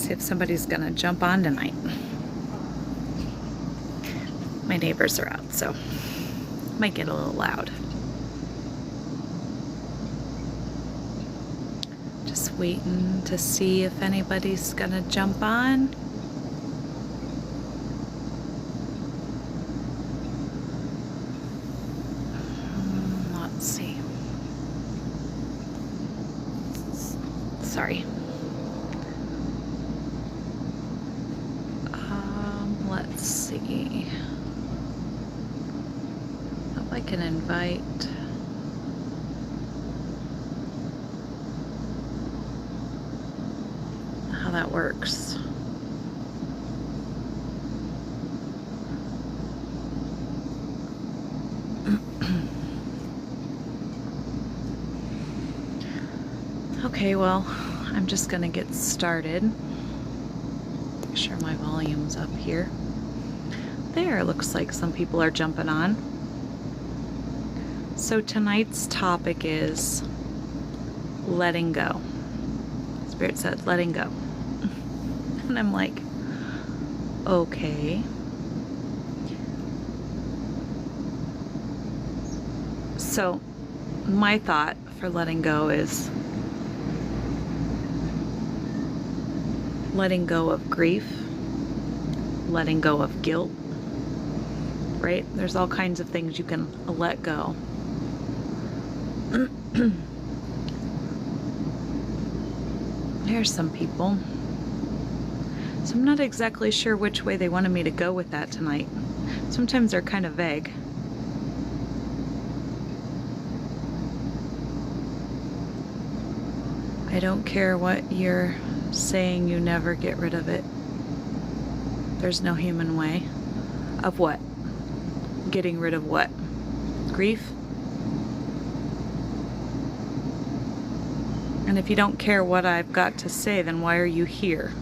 See if somebody's gonna jump on tonight. My neighbors are out, so might get a little loud. Just waiting to see if anybody's gonna jump on. Let's see. Sorry. Let's see. Hope I can invite. How that works. Okay, well, I'm just gonna get started. Make sure my volume's up here. There, looks like some people are jumping on. So tonight's topic is letting go. Spirit said, letting go. And I'm like, okay. So my thought for letting go is letting go of grief, letting go of guilt, right? There's all kinds of things you can let go. There's some people. So I'm not exactly sure which way they wanted me to go with that tonight. Sometimes they're kind of vague. I don't care what you're saying, you never get rid of it. There's no human way. Of what? Getting rid of what? Grief? And if you don't care what I've got to say, then why are you here?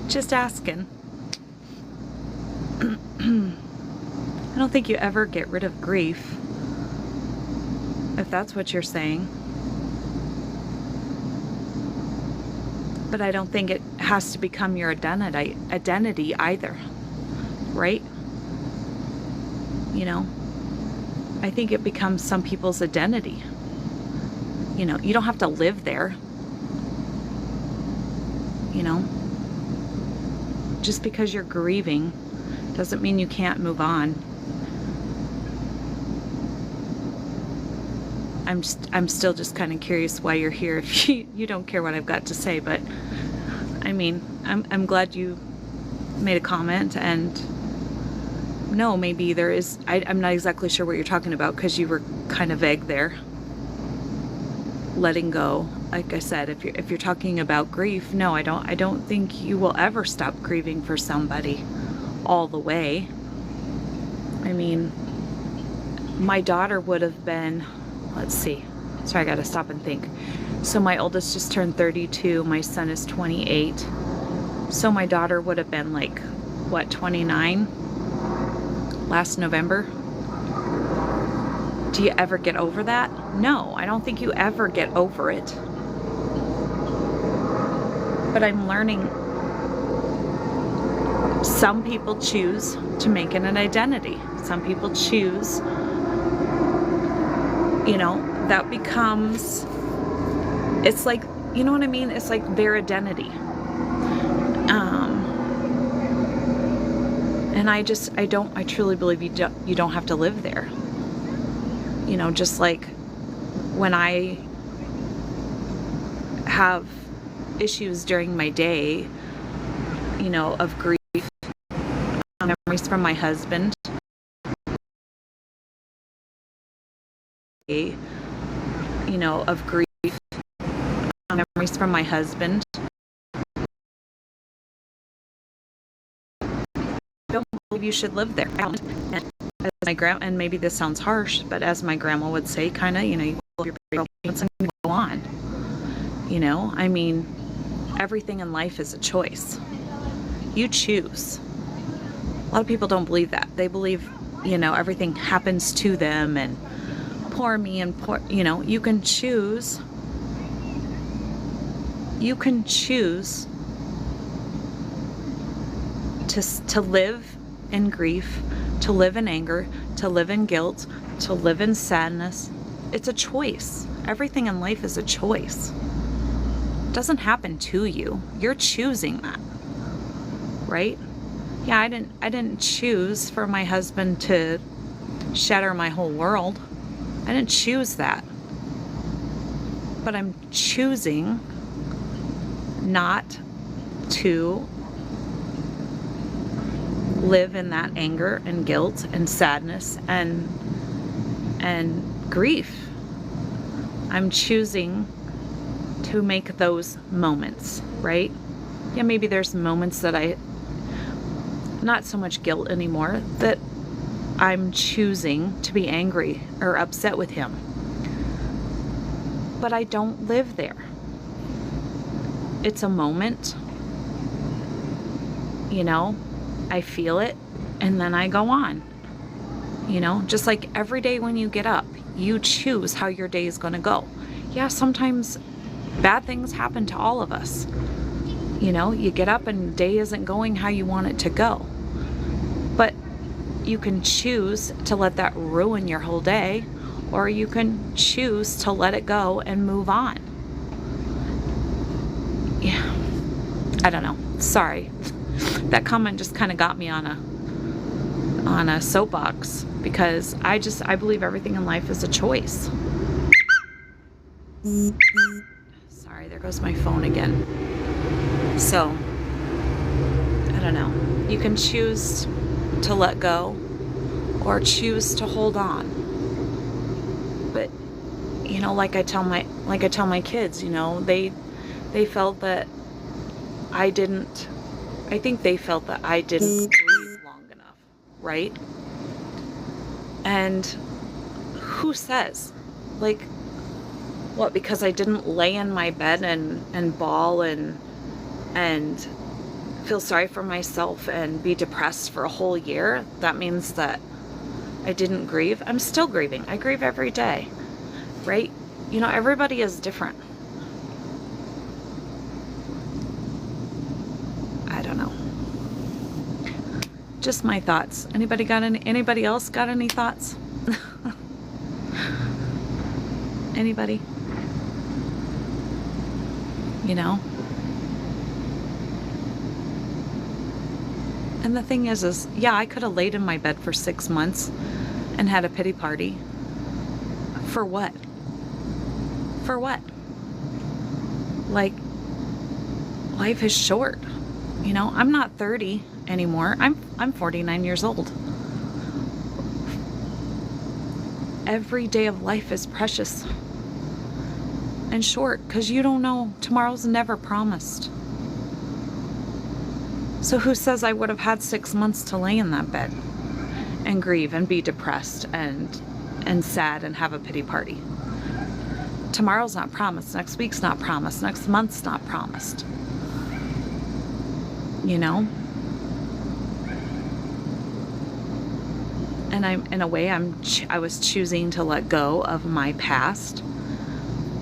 Just asking. I don't think you ever get rid of grief, if that's what you're saying. But I don't think it has to become your identity either, right? You know, I think it becomes some people's identity. You know, you don't have to live there. You know, just because you're grieving doesn't mean you can't move on. I'm still just kind of curious why you're here if you don't care what I've got to say, but I mean, I'm glad you made a comment, and no, maybe there is, I'm not exactly sure what you're talking about because you were kind of vague there. Letting go, like I said, if you're talking about grief, no, I don't think you will ever stop grieving for somebody all the way. I mean, my daughter would have been, let's see, sorry, I gotta stop and think. So my oldest just turned 32, my son is 28. So my daughter would have been like, what, 29 last November? Do you ever get over that? No, I don't think you ever get over it. But I'm learning some people choose to make it an identity. Some people choose, you know, that becomes, it's like, you know what I mean? It's like their identity. And I truly believe you don't have to live there. You know, just like when I have issues during my day, you know, of grief, memories from my husband, you know, of grief, memories from my husband. I don't believe you should live there. And as my grandma, and maybe this sounds harsh, but as my grandma would say, kind of, you know, you go on. You know, I mean, everything in life is a choice. You choose. A lot of people don't believe that. They believe, you know, everything happens to them and poor me and poor, you know, you can choose You can choose to live in grief, to live in anger, to live in guilt, to live in sadness. It's a choice. Everything in life is a choice. It doesn't happen to you. You're choosing that, right? Yeah, I didn't choose for my husband to shatter my whole world. I didn't choose that. But I'm choosing not to live in that anger and guilt and sadness and grief. I'm choosing to make those moments, right? Yeah, maybe there's moments that not so much guilt anymore, that I'm choosing to be angry or upset with him. But I don't live there. It's a moment, I feel it, and then I go on. Just like every day when you get up, you choose how your day is going to go. Yeah, sometimes bad things happen to all of us. You get up and day isn't going how you want it to go. But you can choose to let that ruin your whole day, or you can choose to let it go and move on. Yeah, I don't know. Sorry. That comment just kind of got me on a soapbox, because I believe everything in life is a choice. Sorry, there goes my phone again. So, I don't know. You can choose to let go or choose to hold on. But, like I tell my kids, they felt that I think they felt that I didn't grieve long enough, right? And who says? Like, what, because I didn't lay in my bed and bawl and feel sorry for myself and be depressed for a whole year, that means that I didn't grieve? I'm still grieving. I grieve every day, right? Everybody is different. I don't know. Just my thoughts. Anybody else got any thoughts? Anybody? And the thing is yeah, I could have laid in my bed for 6 months and had a pity party. For what? For what? Like, life is short. I'm not 30 anymore. I'm 49 years old. Every day of life is precious and short, because you don't know. Tomorrow's never promised. So who says I would have had 6 months to lay in that bed and grieve and be depressed and sad and have a pity party? Tomorrow's not promised. Next week's not promised. Next month's not promised. And I was choosing to let go of my past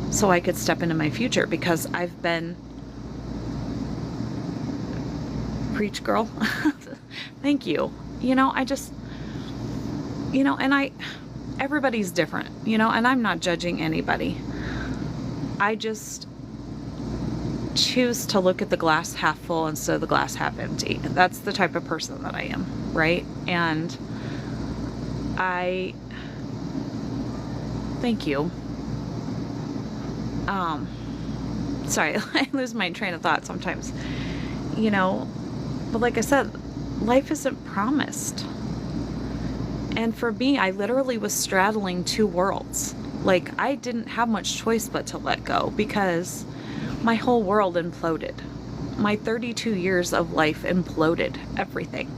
so I could step into my future, because I've been, preach, girl. Thank you. Everybody's different, and I'm not judging anybody. I just choose to look at the glass half full instead of the glass half empty. That's the type of person that I am, right? And thank you. Sorry, I lose my train of thought sometimes, but like I said, life isn't promised. And for me, I literally was straddling two worlds. Like, I didn't have much choice but to let go, because my whole world imploded. My 32 years of life imploded. Everything.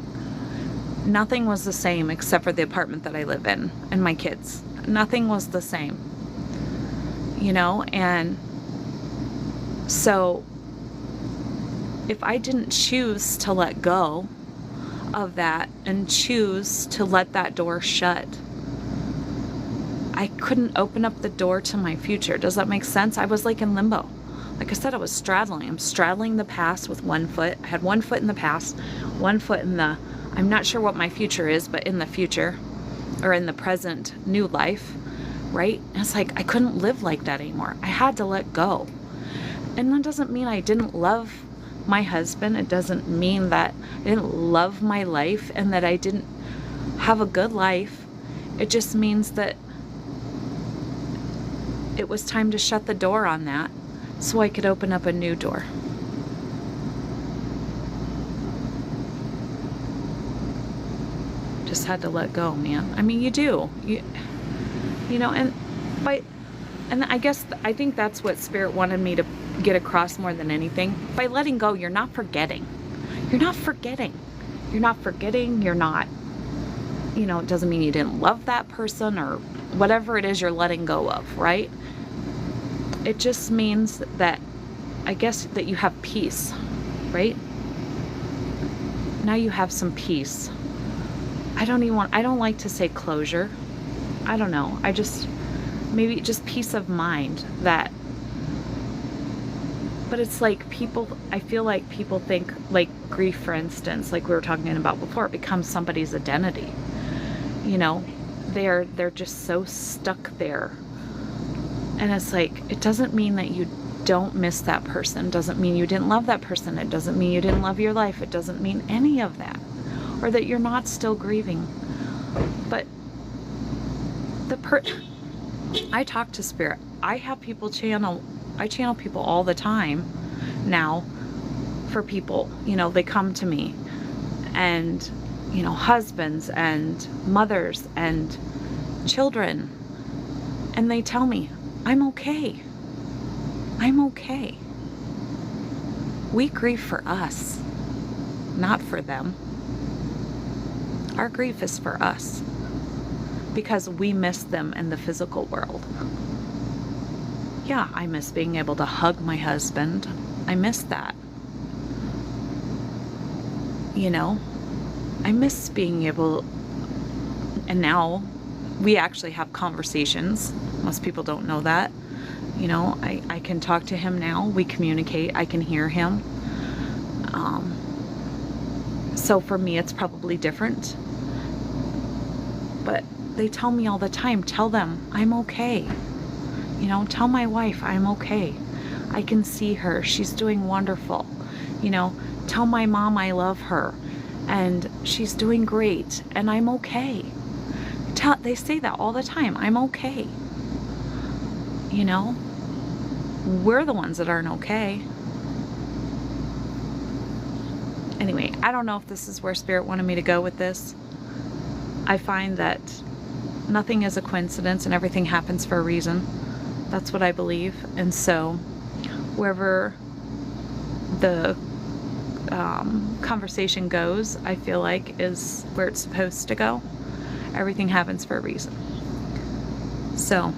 Nothing was the same except for the apartment that I live in and my kids. Nothing was the same. And so if I didn't choose to let go of that and choose to let that door shut, I couldn't open up the door to my future. Does that make sense? I was like in limbo. like I said, I was straddling. I'm straddling the past with one foot. I had one foot in the past, one foot in the, I'm not sure what my future is, but in the future, or in the present new life, right? And it's like I couldn't live like that anymore. I had to let go. And that doesn't mean I didn't love my husband. It doesn't mean that I didn't love my life and that I didn't have a good life. It just means that it was time to shut the door on that so I could open up a new door. Just had to let go, man. I mean, you do. You know, and I think that's what Spirit wanted me to get across more than anything. By letting go, you're not forgetting. You're not forgetting. You're not forgetting. You're not, you know, it doesn't mean you didn't love that person or whatever it is you're letting go of, right? It just means that, I guess, that you have peace, right? Now you have some peace. I don't like to say closure. I don't know. Maybe just peace of mind that, but it's like I feel like people think, like grief, for instance, like we were talking about before, it becomes somebody's identity. You know, they're just so stuck there. And it's like, it doesn't mean that you don't miss that person. It doesn't mean you didn't love that person. It doesn't mean you didn't love your life. It doesn't mean any of that. Or that you're not still grieving. But I talk to Spirit. I channel people all the time now for people. You know, they come to me, and, you know, husbands and mothers and children, and they tell me, I'm okay. I'm okay. We grieve for us, not for them. Our grief is for us because we miss them in the physical world. Yeah, I miss being able to hug my husband. I miss that. You know, I miss being able, and now we actually have conversations. Most people don't know that. You know, I can talk to him now. We communicate. I can hear him. So for me, it's probably different. But they tell me all the time, tell them I'm okay. You know, tell my wife I'm okay. I can see her. She's doing wonderful. You know, tell my mom I love her and she's doing great and I'm okay. They say that all the time. I'm okay. You know, we're the ones that aren't okay. Anyway, I don't know if this is where Spirit wanted me to go with this. I find that nothing is a coincidence and everything happens for a reason. That's what I believe. And so wherever the conversation goes, I feel like is where it's supposed to go. Everything happens for a reason. So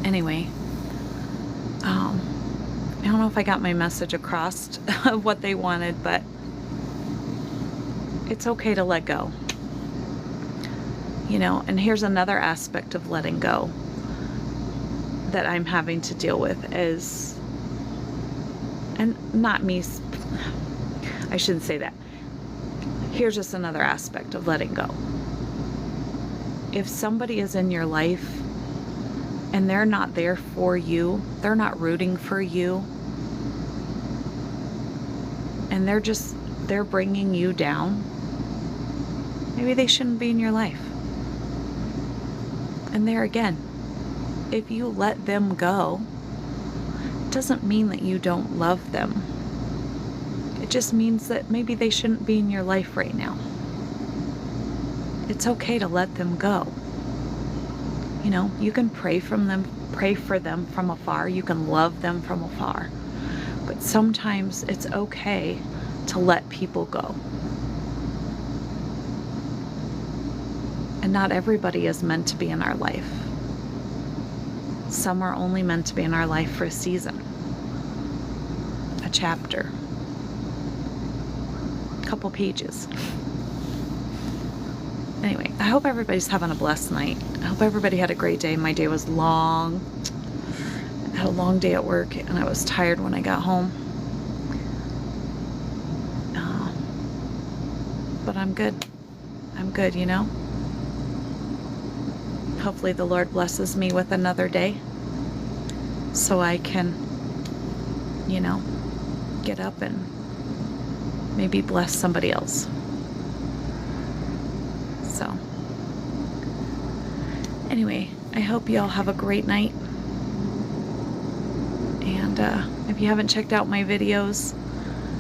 anyway, I don't know if I got my message across of what they wanted, but it's okay to let go. You know, and here's another aspect of letting go that I'm having to deal with is, and not me, I shouldn't say that. Here's just another aspect of letting go. If somebody is in your life and they're not there for you, they're not rooting for you, and they're bringing you down, maybe they shouldn't be in your life. And there again, if you let them go, it doesn't mean that you don't love them. It just means that maybe they shouldn't be in your life right now. It's okay to let them go. You know, you can pray for them from afar. You can love them from afar. But sometimes it's okay to let people go. And not everybody is meant to be in our life. Some are only meant to be in our life for a season, a chapter, a couple pages. Anyway, I hope everybody's having a blessed night. I hope everybody had a great day. My day was long. had a long day at work and I was tired when I got home. But I'm good. I'm good, you know? Hopefully the Lord blesses me with another day so I can, you know, get up and maybe bless somebody else. So, anyway, I hope you all have a great night. And if you haven't checked out my videos,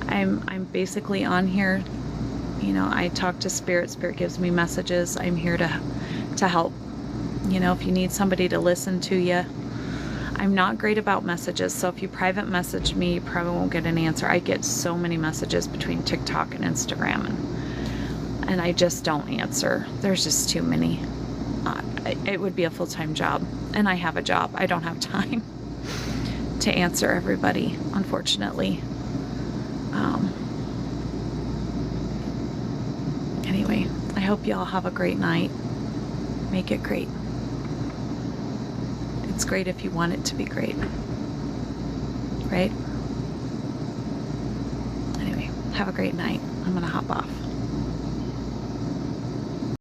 I'm basically on here. You know, I talk to Spirit. Spirit gives me messages. I'm here to help. You know, if you need somebody to listen to you. I'm not great about messages, so if you private message me, you probably won't get an answer. I get so many messages between TikTok and Instagram, and I just don't answer. There's just too many. It would be a full-time job, and I have a job. I don't have time to answer everybody, unfortunately. Anyway, I hope y'all have a great night. Make it great. It's great if you want it to be great, right? Anyway, have a great night. I'm gonna hop off.